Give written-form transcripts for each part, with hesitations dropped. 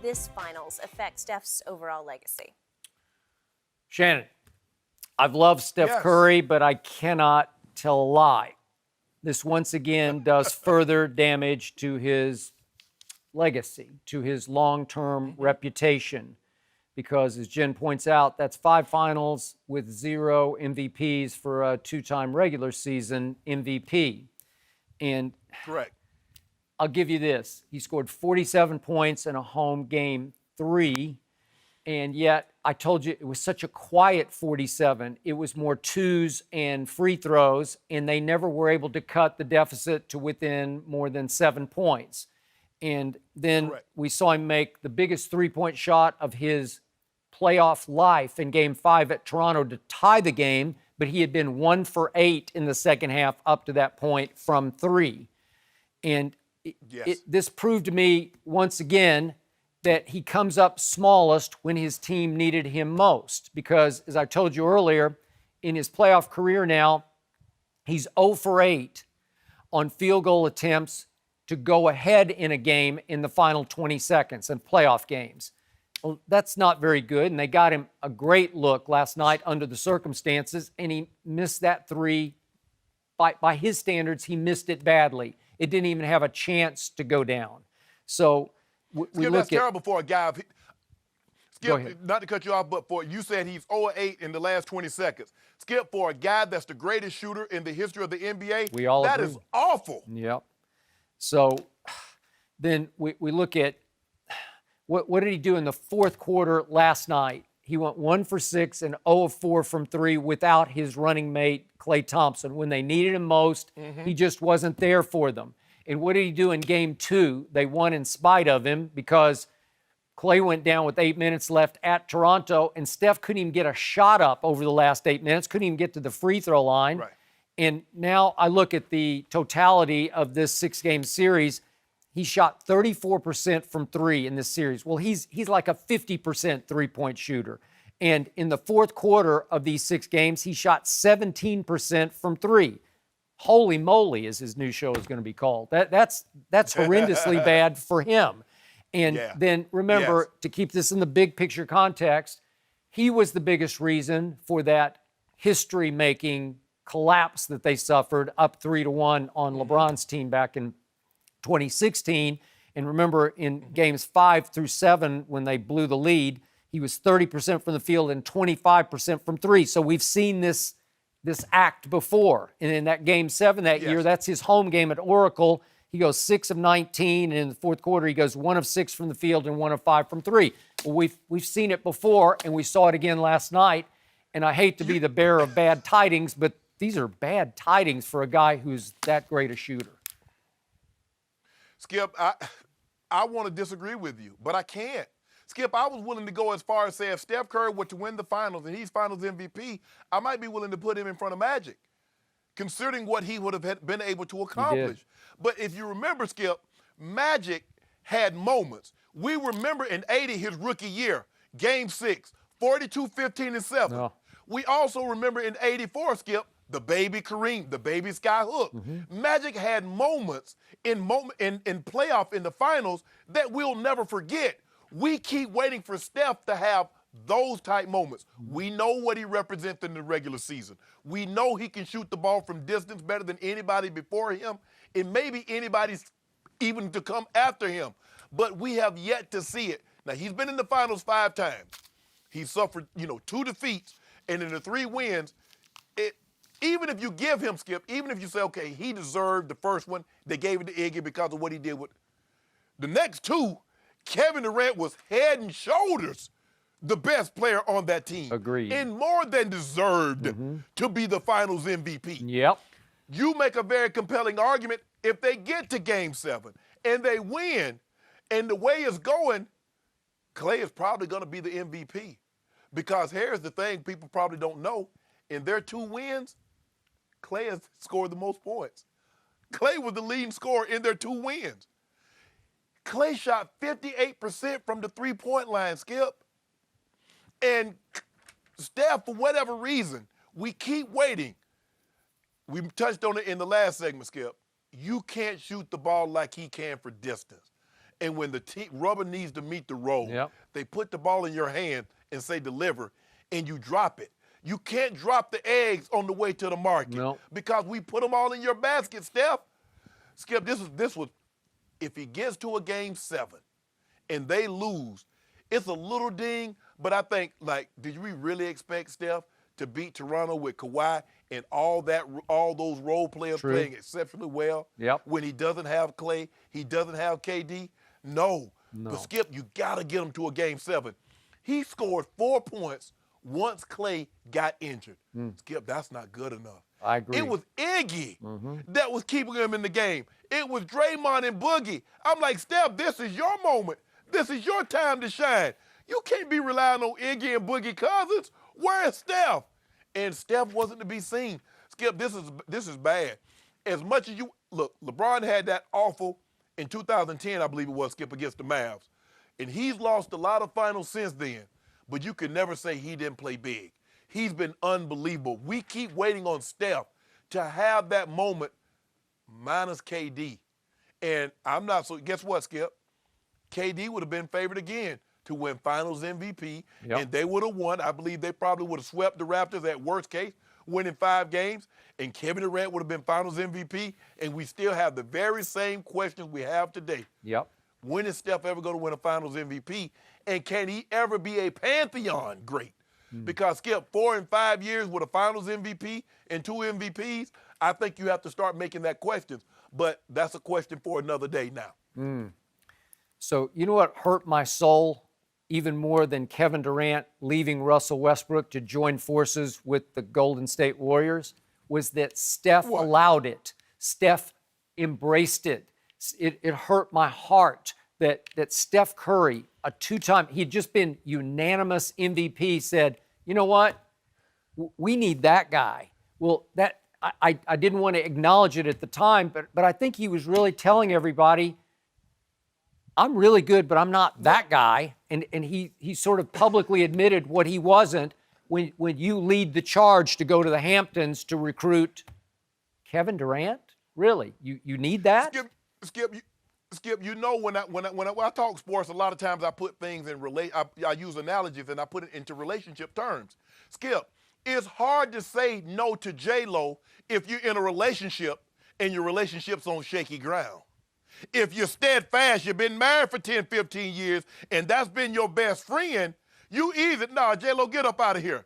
this finals affect Steph's overall legacy? Shannon, I've loved Steph Curry, but I cannot tell a lie. This once again does further damage to his legacy, to his long-term reputation. Because, as Jen points out, that's 5 finals with 0 MVPs for a 2-time regular season MVP. And correct. I'll give you this. He scored 47 points in a home game 3, and yet I told you it was such a quiet 47. It was more twos and free throws, and they never were able to cut the deficit to within more than 7 points. And then we saw him make the biggest three-point shot of his playoff life in Game 5 at Toronto to tie the game, but he had been 1 for 8 in the second half up to that point from 3. And this proved to me once again that he comes up smallest when his team needed him most. Because, as I told you earlier, in his playoff career now, he's 0 for 8 on field goal attempts to go ahead in a game in the final 20 seconds in playoff games. Well, that's not very good, and they got him a great look last night under the circumstances, and he missed that 3. By his standards, he missed it badly. It didn't even have a chance to go down. So we Skip, look that's at terrible for a guy. Skip, not to cut you off, but you said he's 0-8 in the last 20 seconds. Skip, for a guy that's the greatest shooter in the history of the NBA, that is awful. Yep. So then we look at what did he do in the fourth quarter last night? He went 1 for 6 and 0 of 4 from 3 without his running mate, Klay Thompson. When they needed him most, he just wasn't there for them. And what did he do in Game 2? They won in spite of him because Klay went down with 8 minutes left at Toronto, and Steph couldn't even get a shot up over the last 8 minutes, couldn't even get to the free throw line. Right. And now I look at the totality of this 6-game series. He shot 34% from 3 in this series. Well, he's like a 50% three-point shooter. And in the fourth quarter of these 6 games, he shot 17% from 3. Holy moly, as his new show is going to be called. That's horrendously bad for him. And then remember, to keep this in the big picture context, he was the biggest reason for that history-making collapse that they suffered up 3-1 on LeBron's team back in 2016. And remember, in games 5 through 7, when they blew the lead, he was 30% from the field and 25% from 3. So we've seen this act before. And in that Game 7 that year, that's his home game at Oracle. He goes 6 of 19, and in the fourth quarter, he goes 1 of 6 from the field and 1 of 5 from 3. Well, we've seen it before, and we saw it again last night. And I hate to be the bearer of bad tidings, but these are bad tidings for a guy who's that great a shooter. Skip, I want to disagree with you, but I can't. Skip, I was willing to go as far as say if Steph Curry were to win the finals and he's finals MVP, I might be willing to put him in front of Magic, considering what he would have been able to accomplish. But if you remember, Skip, Magic had moments. We remember in '80, his rookie year, Game 6, 42, 15, and 7. No. We also remember in '84, Skip, the baby Kareem, the baby Sky Hook. Magic had moments in playoff in the finals that we'll never forget. We keep waiting for Steph to have those type moments. We know what he represents in the regular season. We know he can shoot the ball from distance better than anybody before him, and maybe anybody's even to come after him. But we have yet to see it. Now, he's been in the finals 5 times. He suffered, 2 defeats, and in the 3 wins, even if you give him, Skip, even if you say, okay, he deserved the first one, they gave it to Iggy because of what he did with the next 2, Kevin Durant was head and shoulders the best player on that team. Agreed. And more than deserved to be the finals MVP. Yep. You make a very compelling argument if they get to Game 7 and they win, and the way it's going, Klay is probably going to be the MVP. Because here's the thing people probably don't know. In their 2 wins, Klay has scored the most points. Klay was the leading scorer in their 2 wins. Klay shot 58% from the three-point line, Skip. And Steph, for whatever reason, we keep waiting. We touched on it in the last segment, Skip. You can't shoot the ball like he can for distance. And when the rubber needs to meet the road, Yep. they put the ball in your hand and say deliver, and you drop it. You can't drop the eggs on the way to the market No. because we put them all in your basket, Steph. Skip, this was, if he gets to a game 7 and they lose, it's a little ding, but I think, like, did we really expect Steph to beat Toronto with Kawhi and all those role players True. playing exceptionally well? Yep. When he doesn't have Clay, he doesn't have KD? No. But Skip, you got to get him to a game 7. He scored 4 points once Clay got injured. Skip, that's not good enough. I agree. It was Iggy that was keeping him in the game. It was Draymond and Boogie. I'm like, Steph, this is your moment. This is your time to shine. You can't be relying on Iggy and Boogie Cousins. Where is Steph? And Steph wasn't to be seen. Skip, this is bad. As much as look, LeBron had that awful in 2010, I believe it was, Skip, against the Mavs. And he's lost a lot of finals since then. But you can never say he didn't play big. He's been unbelievable. We keep waiting on Steph to have that moment minus KD. And I'm not so, guess what, Skip? KD would have been favored again to win finals MVP, and they would have won. I believe they probably would have swept the Raptors at worst case, winning 5 games, and Kevin Durant would have been finals MVP, and we still have the very same questions we have today. Yep. When is Steph ever going to win a finals MVP, and can he ever be a Pantheon great? Because, Skip, 4 and 5 years with a finals MVP and 2 MVPs, I think you have to start making that question. But that's a question for another day now. So you know what hurt my soul even more than Kevin Durant leaving Russell Westbrook to join forces with the Golden State Warriors was that Steph allowed it. Steph embraced it. It hurt my heart that Steph Curry, a 2-time, he'd just been unanimous MVP, said, you know what, we need that guy. Well, that I didn't want to acknowledge it at the time, but I think he was really telling everybody, I'm really good, but I'm not that guy. And he sort of publicly admitted what he wasn't when you lead the charge to go to the Hamptons to recruit Kevin Durant. Really, you need that? Skip, you know when I talk sports, a lot of times I put things in I use analogies and I put it into relationship terms. Skip, it's hard to say no to J-Lo if you're in a relationship and your relationship's on shaky ground. If you're steadfast, you've been married for 10, 15 years, and that's been your best friend, you either, J-Lo, get up out of here.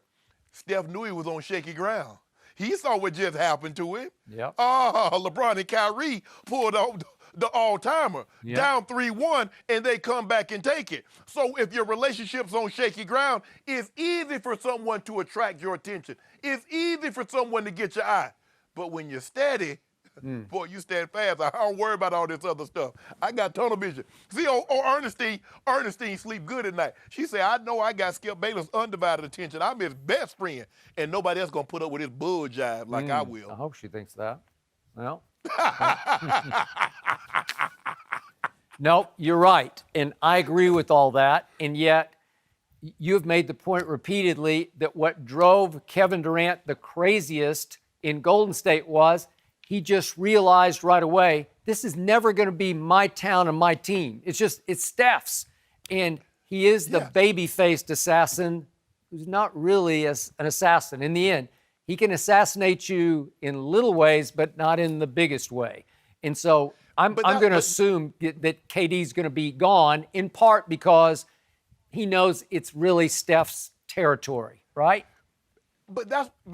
Steph knew he was on shaky ground. He saw what just happened to him. Yep. LeBron and Kyrie pulled off the all-timer, down 3-1, and they come back and take it. So if your relationship's on shaky ground, it's easy for someone to attract your attention. It's easy for someone to get your eye. But when you're steady, boy, you stand fast. I don't worry about all this other stuff. I got tunnel vision. See, Ernestine sleep good at night. She said, I know I got Skip Bayless' undivided attention. I'm his best friend, and nobody else going to put up with his bull jive like I will. I hope she thinks that. Well. No, you're right. And I agree with all that. And yet, you've made the point repeatedly that what drove Kevin Durant the craziest in Golden State was he just realized right away, this is never going to be my town and my team. It's Steph's. And he is the baby-faced assassin who's not really an assassin. In the end, he can assassinate you in little ways, but not in the biggest way. And so I'm going to assume that KD's going to be gone, in part because he knows it's really Steph's territory, right? But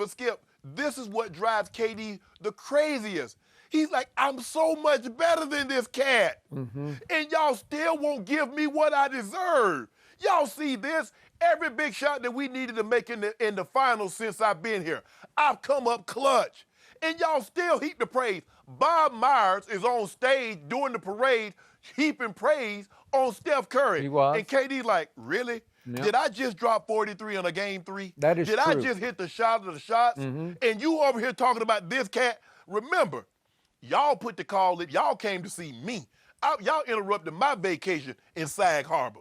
Skip, this is what drives KD the craziest. He's like, I'm so much better than this cat. And y'all still won't give me what I deserve. Y'all see this? Every big shot that we needed to make in the finals since I've been here, I've come up clutch. And y'all still heap the praise. Bob Myers is on stage doing the parade, heaping praise on Steph Curry. He was. And KD's like, really? Yep. Did I just drop 43 on a game 3? That is true. Did I just hit the shot of the shots? And you over here talking about this cat? Remember, y'all put the call in. Y'all came to see me. Y'all interrupted my vacation in Sag Harbor.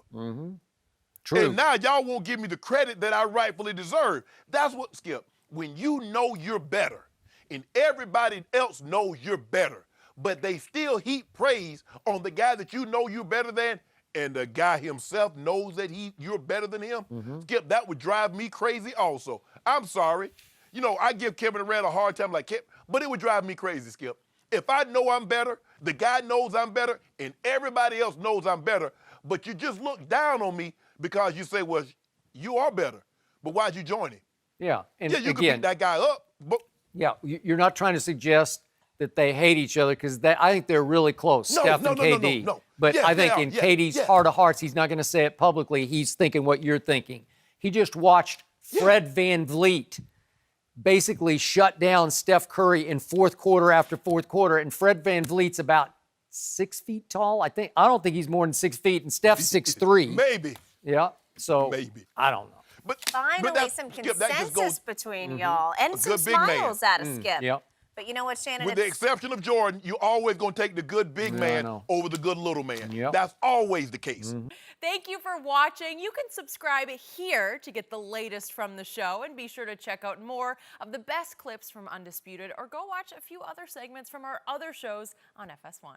True. And now y'all won't give me the credit that I rightfully deserve. That's what, Skip, when you know you're better and everybody else knows you're better, but they still heap praise on the guy that you know you're better than, and the guy himself knows that you're better than him. Skip, that would drive me crazy also. I'm sorry. You know, I give Kevin Durant a hard time like Kevin, but it would drive me crazy, Skip. If I know I'm better, the guy knows I'm better, and everybody else knows I'm better, but you just look down on me because you say, well, you are better, but why'd you join him? Yeah, and Yeah, you can again, pick that guy up, but yeah, you're not trying to suggest that they hate each other because I think they're really close, Steph and KD. no. But Yes, I think they are. in Yeah, KD's yeah. heart of hearts, he's not going to say it publicly. He's thinking what you're thinking. He just watched Fred Van Vliet basically shut down Steph Curry in fourth quarter after fourth quarter, and Fred Van Vliet's about 6 feet tall. I don't think he's more than 6 feet, and Steph's 6'3". Maybe. Yeah, so Maybe. I don't know. But Finally, that, some Skip, that just consensus goes between y'all, and A some good big man. smiles out of Skip. Yep. But you know what, Shannon? with the It's- exception of Jordan, you're always going to take the good big Yeah, I man know. over the good little man. Yep. That's always the case. Thank you for watching. You can subscribe here to get the latest from the show, and be sure to check out more of the best clips from Undisputed, or go watch a few other segments from our other shows on FS1.